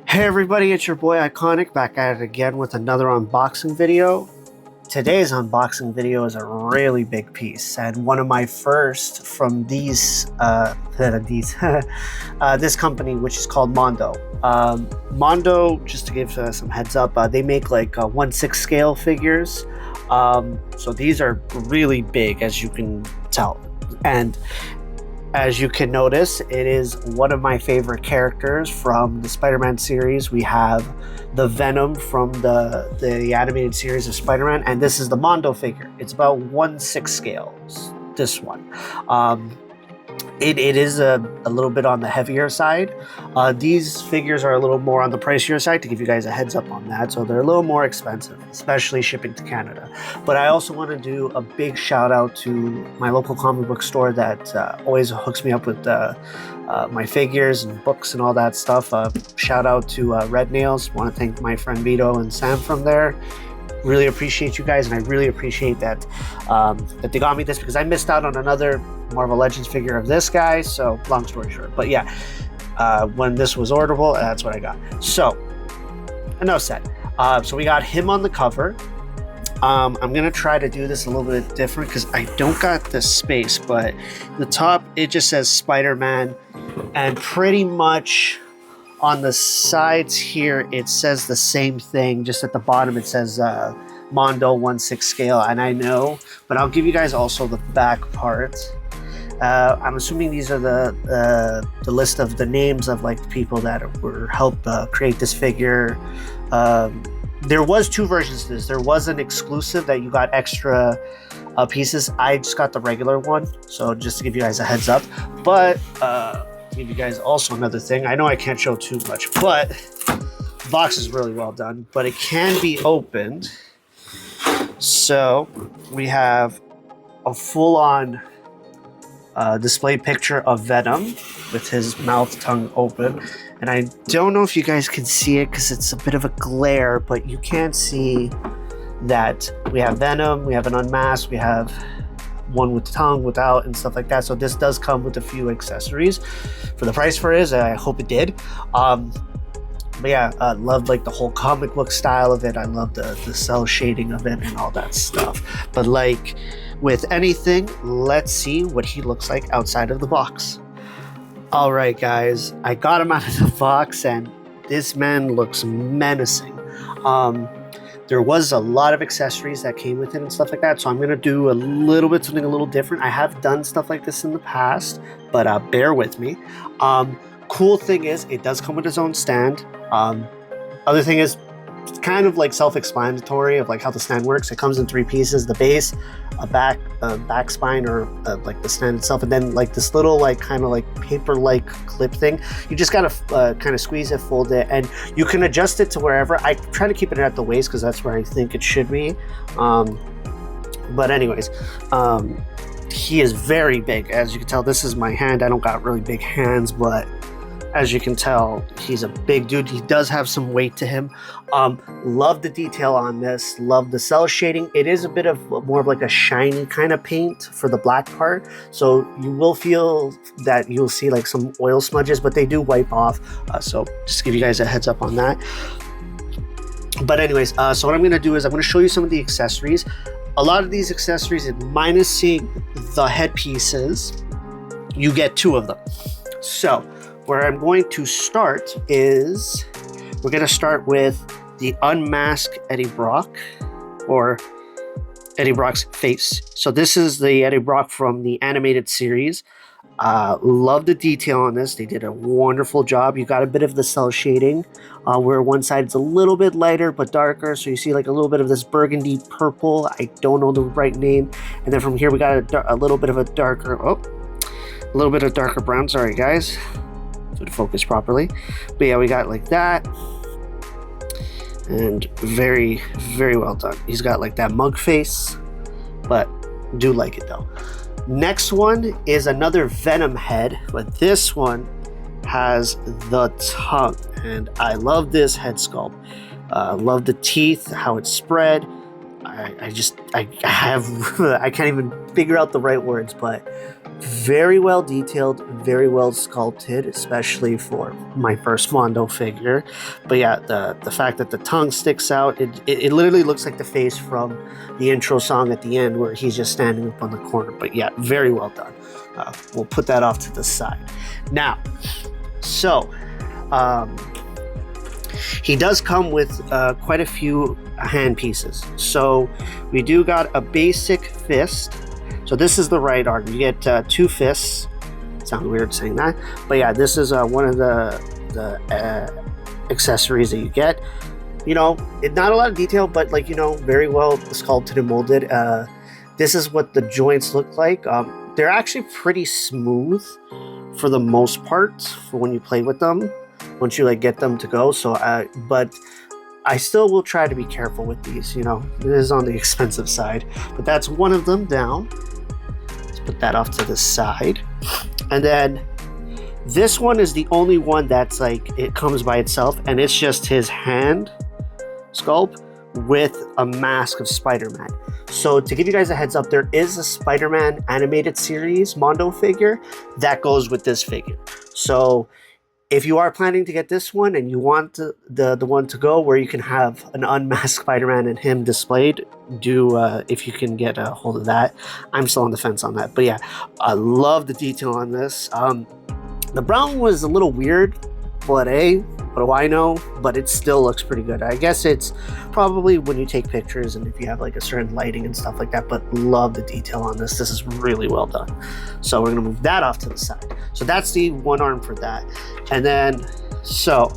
Hey everybody, it's your boy Iconic back at it again with another unboxing video. Today's unboxing video is a really big piece and one of my first from this company, which is called Mondo. Mondo, just to give some heads up, they make like 1/6 scale figures. So these are really big, as you can tell. And as you can notice, it is one of my favorite characters from the Spider-Man series. We have the Venom from the animated series of Spider-Man, and this is the Mondo figure. It's about 1/6 scales, this one. It is a little bit on the heavier side. These figures are a little more on the pricier side, to give you guys a heads up on that. So they're a little more expensive, especially shipping to Canada. But I also want to do a big shout out to my local comic book store that always hooks me up with my figures and books and all that stuff. Shout out to Red Nails. Want to thank my friend Vito and Sam from there. Really appreciate you guys, and I really appreciate that that they got me this, because I missed out on another Marvel Legends figure of this guy. So long story short, but yeah, when this was orderable, that's what I got. So enough said. So we got him on the cover. I'm gonna try to do this a little bit different because I don't got the space, but the top, it just says Spider-Man, and pretty much on the sides here it says the same thing. Just at the bottom it says Mondo 1/6 scale, and I know, but I'll give you guys also the back part. I'm assuming these are the list of the names of like the people that were helped create this figure. There was two versions of this. There was an exclusive that you got extra pieces. I just got the regular one, so just to give you guys a heads up. But give you guys also another thing. I know I can't show too much, but the box is really well done, but it can be opened. So we have a full-on display picture of Venom with his mouth, tongue open. And I don't know if you guys can see it because it's a bit of a glare, but you can see that we have Venom, we have an unmasked, we have one with tongue, without, and stuff like that. So this does come with a few accessories. For the price for it is, I hope it did. But yeah, I love like the whole comic book style of it. I love the cell shading of it and all that stuff. But like with anything, let's see what he looks like outside of the box. All right, guys, I got him out of the box, and this man looks menacing. There was a lot of accessories that came with it and stuff like that, so I'm going to do a little bit something a little different. I have done stuff like this in the past, but bear with me. Cool thing is, it does come with its own stand. Other thing is, it's kind of like self-explanatory of like how the stand works. It comes in 3 pieces: the base, a back spine, or like the stand itself, and then like this little like kind of like paper-like clip thing. You just gotta kind of squeeze it, fold it, and you can adjust it to wherever. I try to keep it at the waist because that's where I think it should be. But anyways, he is very big. As you can tell, this is my hand. I don't got really big hands, but as you can tell, he's a big dude. He does have some weight to him. Love the detail on this. Love the cell shading. It is a bit of more of like a shiny kind of paint for the black part. So you will feel that you'll see like some oil smudges, but they do wipe off. So just to give you guys a heads up on that. But anyways, so what I'm going to do is I'm going to show you some of the accessories. A lot of these accessories, minus seeing the headpieces, you get 2 of them. So where I'm going to start is, we're going to start with the unmasked Eddie Brock, or Eddie Brock's face. So this is the Eddie Brock from the animated series. Love the detail on this. They did a wonderful job. You got a bit of the cell shading, where one side is a little bit lighter but darker. So you see like a little bit of this burgundy purple. I don't know the right name. And then from here we got a little bit of a darker, a little bit of darker brown. Sorry guys, to focus properly. But yeah, we got like that, and very, very well done. He's got like that mug face, but do like it though. Next one is another Venom head, but this one has the tongue, and I love this head sculpt. Love the teeth, how it's spread. I have I can't even figure out the right words, but very well detailed, very well sculpted, especially for my first Mondo figure. But yeah, the fact that the tongue sticks out, it literally looks like the face from the intro song at the end where he's just standing up on the corner. But yeah, very well done. We'll put that off to the side. Now, so he does come with quite a few hand pieces. So we do got a basic fist. So this is the right arm. You get 2 fists. Sounds weird saying that, but yeah, this is one of the accessories that you get. You know, not a lot of detail, but like, you know, very well sculpted and molded. This is what the joints look like. They're actually pretty smooth for the most part for when you play with them, once you like get them to go. So but I still will try to be careful with these. You know, it is on the expensive side, but that's one of them down. Let's put that off to the side. And then this one is the only one that's like, it comes by itself, and it's just his hand sculpt with a mask of Spider-Man. So to give you guys a heads up, there is a Spider-Man animated series Mondo figure that goes with this figure. So if you are planning to get this one and you want the one to go where you can have an unmasked Spider-Man and him displayed, do if you can get a hold of that. I'm still on the fence on that, but yeah, I love the detail on this. The brown was a little weird, but what do I know? But it still looks pretty good. I guess it's probably when you take pictures and if you have like a certain lighting and stuff like that, but love the detail on this. This is really well done. So we're gonna move that off to the side. So that's the one arm for that. And then, so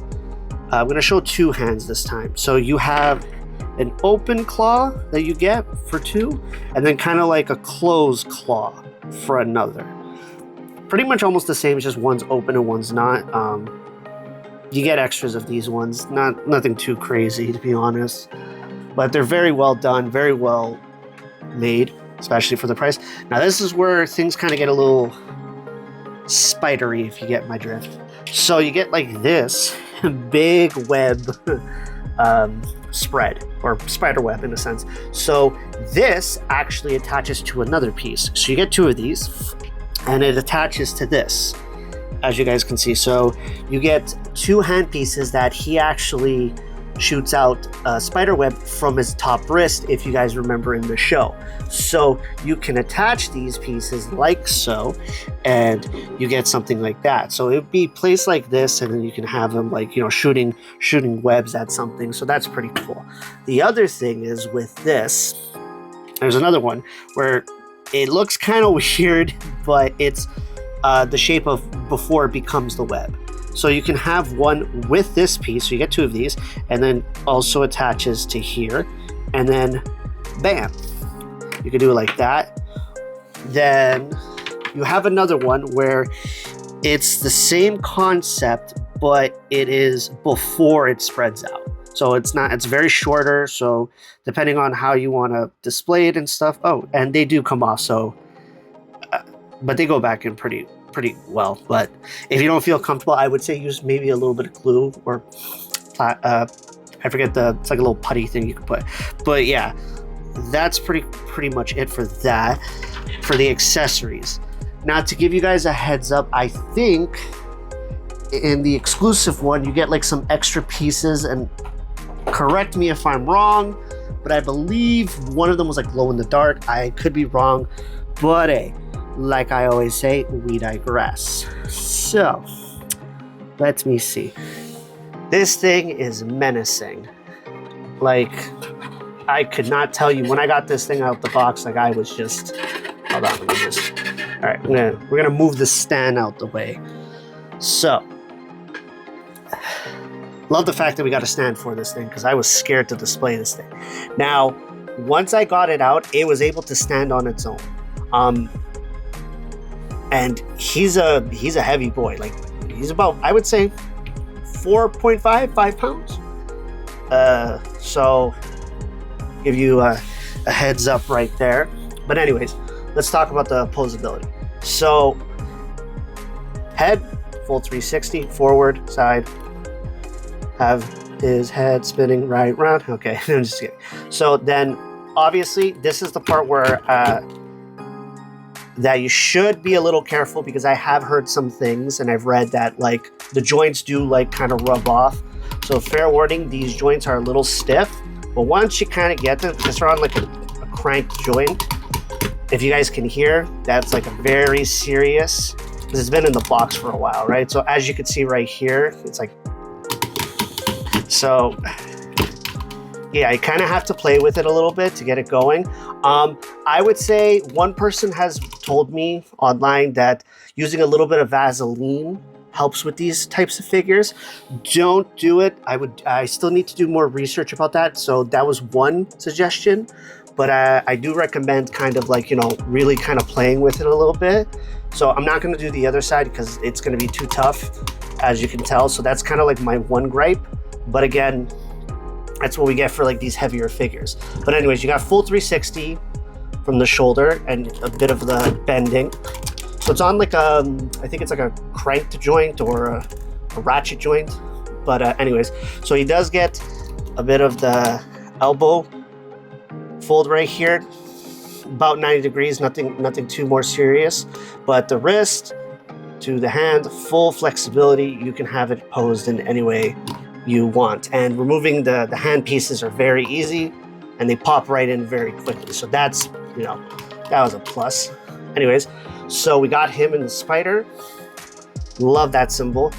I'm gonna show 2 hands this time. So you have an open claw that you get for 2, and then kind of like a closed claw for another. Pretty much almost the same, it's just one's open and one's not. You get extras of these ones, nothing too crazy to be honest, but they're very well done, very well made, especially for the price. Now this is where things kind of get a little spidery, if you get my drift. So you get like this big web spread, or spider web in a sense. So this actually attaches to another piece. So you get 2 of these, and it attaches to this, as you guys can see. So you get 2 hand pieces that he actually shoots out a spider web from his top wrist, if you guys remember in the show. So you can attach these pieces like so, and you get something like that. So it would be placed like this, and then you can have them like, you know, shooting webs at something. So that's pretty cool. The other thing is with this, there's another one where it looks kind of weird, but it's the shape of before it becomes the web. So you can have one with this piece, so you get 2 of these, and then also attaches to here, and then bam, you can do it like that. Then you have another one where it's the same concept, but it is before it spreads out. So it's very shorter, so depending on how you want to display it and stuff. Oh, and they do come off, so but they go back in pretty well. But if you don't feel comfortable, I would say use maybe a little bit of glue, or I forget it's like a little putty thing you can put. But yeah, that's pretty much it for that, for the accessories. Now to give you guys a heads up, I think in the exclusive one you get like some extra pieces, and correct me if I'm wrong, but I believe one of them was like glow in the dark. I could be wrong, but hey, like I always say, we digress. So let me see. This thing is menacing. Like, I could not tell you when I got this thing out the box, like I was just, hold on, let me just, all right, we're gonna move the stand out the way. So love the fact that we got a stand for this thing, because I was scared to display this thing. Now, once I got it out, it was able to stand on its own. And he's a heavy boy. Like, he's about, I would say, 5 pounds. So give you a heads up right there. But anyways, let's talk about the posability. So head, full 360, forward, side, have his head spinning right round. Okay, I'm just kidding. So then obviously this is the part where that you should be a little careful, because I have heard some things and I've read that like the joints do like kind of rub off. So fair warning, these joints are a little stiff, but once you kind of get them, because they're on like a cranked joint, if you guys can hear, that's like a very serious, because it's been in the box for a while, right? So as you can see right here, it's like, so yeah, I kind of have to play with it a little bit to get it going. I would say one person has told me online that using a little bit of Vaseline helps with these types of figures. Don't do it. I still need to do more research about that. So that was one suggestion, but I do recommend kind of like, you know, really kind of playing with it a little bit. So I'm not going to do the other side because it's going to be too tough, as you can tell. So that's kind of like my one gripe. But again, that's what we get for like these heavier figures. But anyways, you got full 360 from the shoulder and a bit of the bending. So it's on like I think it's like a cranked joint or a ratchet joint. But anyways, so he does get a bit of the elbow fold right here, about 90 degrees, nothing too more serious. But the wrist to the hand, full flexibility. You can have it posed in any way you want, and removing the hand pieces are very easy and they pop right in very quickly. So that's, you know, that was a plus. Anyways, so we got him in the spider. Love that symbol.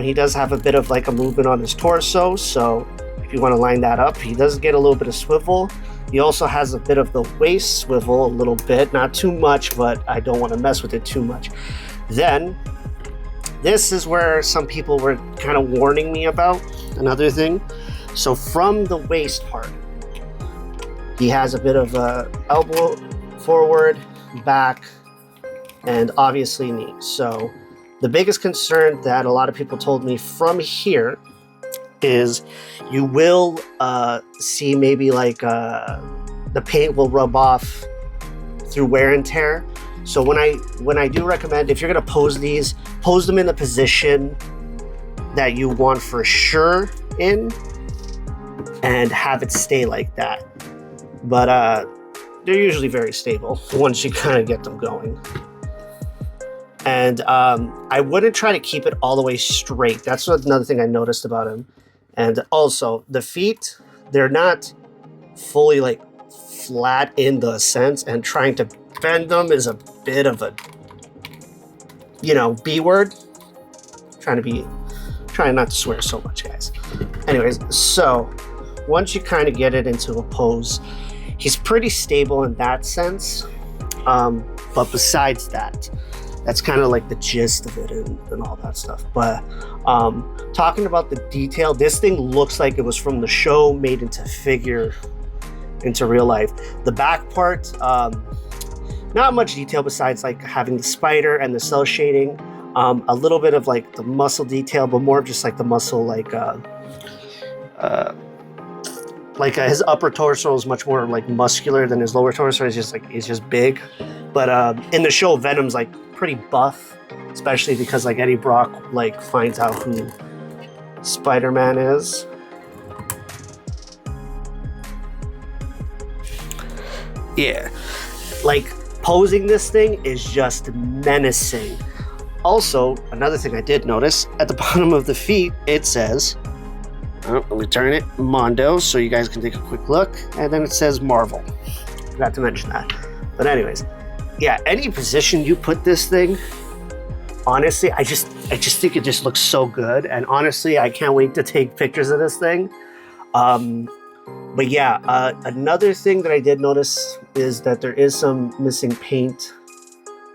He does have a bit of like a movement on his torso, so if you want to line that up, he does get a little bit of swivel. He also has a bit of the waist swivel, a little bit, not too much, but I don't want to mess with it too much. Then this is where some people were kind of warning me about another thing. So from the waist part, he has a bit of a elbow forward, back, and obviously knee. So the biggest concern that a lot of people told me from here is you will see maybe like the paint will rub off through wear and tear. So when I do recommend, if you're gonna pose these, pose them in the position that you want for sure in, and have it stay like that. But they're usually very stable once you kind of get them going. And I wouldn't try to keep it all the way straight. That's another thing I noticed about him. And also the feet, they're not fully like flat in the sense, and trying to bend them is a bit of a, you know, B word. Trying not to swear so much, guys. Anyways, so once you kind of get it into a pose, he's pretty stable in that sense. But besides that, that's kind of like the gist of it and all that stuff. But talking about the detail, this thing looks like it was from the show made into figure, into real life. The back part, not much detail besides like having the spider and the cell shading. A little bit of like the muscle detail, but more of just like the muscle, like his upper torso is much more like muscular than his lower torso. It's just big. But in the show, Venom's like pretty buff, especially because like Eddie Brock like finds out who Spider-Man is. Yeah, like posing this thing is just menacing. Also, another thing I did notice, at the bottom of the feet, it says, let me turn it, Mondo, so you guys can take a quick look, and then it says Marvel. Forgot to mention that. But anyways, yeah, any position you put this thing, honestly, I just think it just looks so good, and honestly, I can't wait to take pictures of this thing. But yeah, another thing that I did notice is that there is some missing paint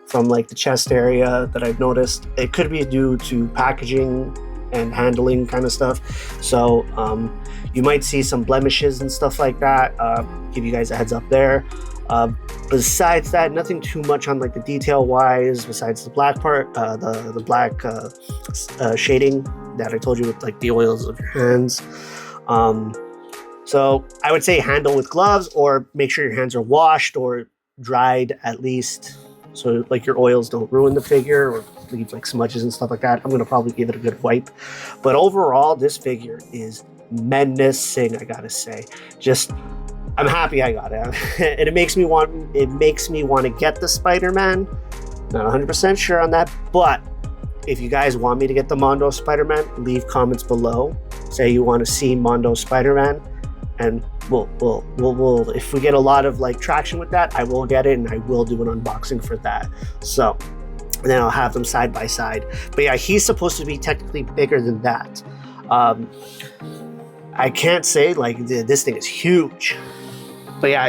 from like the chest area that I've noticed. It could be due to packaging and handling kind of stuff. So you might see some blemishes and stuff like that. Give you guys a heads up there. Besides that, nothing too much on like the detail wise, besides the black part, the black shading that I told you with like the oils of your hands. So I would say handle with gloves, or make sure your hands are washed or dried at least, so like your oils don't ruin the figure or leave like smudges and stuff like that. I'm gonna probably give it a good wipe. But overall, this figure is menacing, I gotta say. Just I'm happy I got it. And it makes me want to get the Spider-Man. Not 100% sure on that, but if you guys want me to get the Mondo Spider-Man, leave comments below. Say you want to see Mondo Spider-Man, and we'll if we get a lot of like traction with that, I will get it and I will do an unboxing for that. So and then I'll have them side by side. But yeah, he's supposed to be technically bigger than that. I can't say like this thing is huge, but yeah,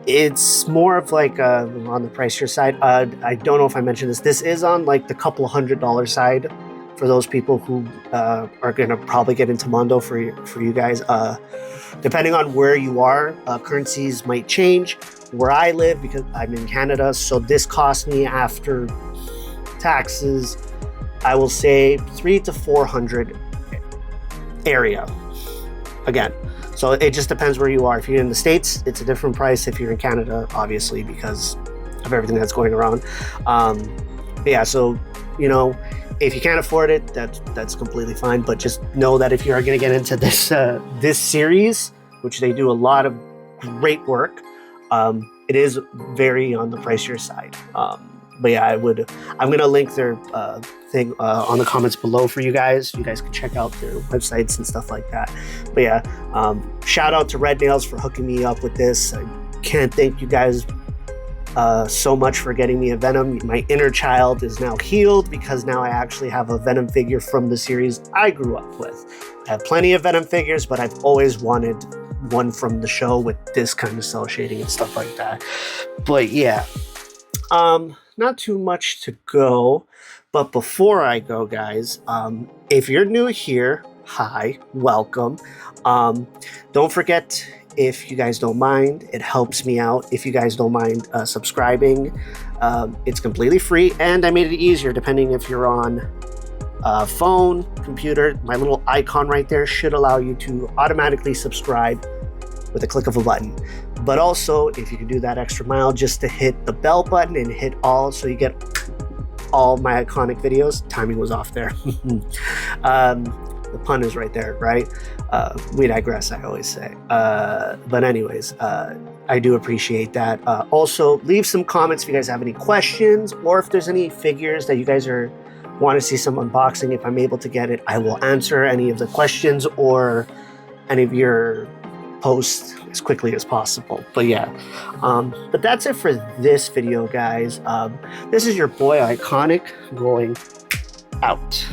it's more of like on the pricier side. I don't know if I mentioned this. This is on like the couple $100 side for those people who are gonna probably get into Mondo for you guys. Depending on where you are, currencies might change. Where I live, because I'm in Canada, so this cost me after taxes, I will say $300 to $400 area. Again, so it just depends where you are. If you're in the States, it's a different price. If you're in Canada, obviously, because of everything that's going around. Yeah, so you know, if you can't afford it, that's completely fine. But just know that if you are going to get into this series, which they do a lot of great work, it is very on the pricier side. But yeah, I'm going to link their thing on the comments below for you guys. You guys can check out their websites and stuff like that. But yeah, shout out to Red Nails for hooking me up with this. I can't thank you guys so much for getting me a Venom. My inner child is now healed because now I actually have a Venom figure from the series I grew up with. I have plenty of Venom figures, but I've always wanted one from the show with this kind of cell shading and stuff like that. But yeah, not too much to go. But before I go, guys, if you're new here, hi, welcome. Don't forget, if you guys don't mind, it helps me out. If you guys don't mind subscribing, it's completely free, and I made it easier depending if you're on phone, computer. My little icon right there should allow you to automatically subscribe with a click of a button. But also, if you can do that extra mile, just to hit the bell button and hit all, so you get all my iconic videos. Timing was off there. The pun is right there, right? We digress, I always say. But anyways, I do appreciate that. Also, leave some comments if you guys have any questions, or if there's any figures that you guys want to see some unboxing. If I'm able to get it, I will answer any of the questions or any of your posts as quickly as possible. But yeah, but that's it for this video, guys. This is your boy Iconic going out.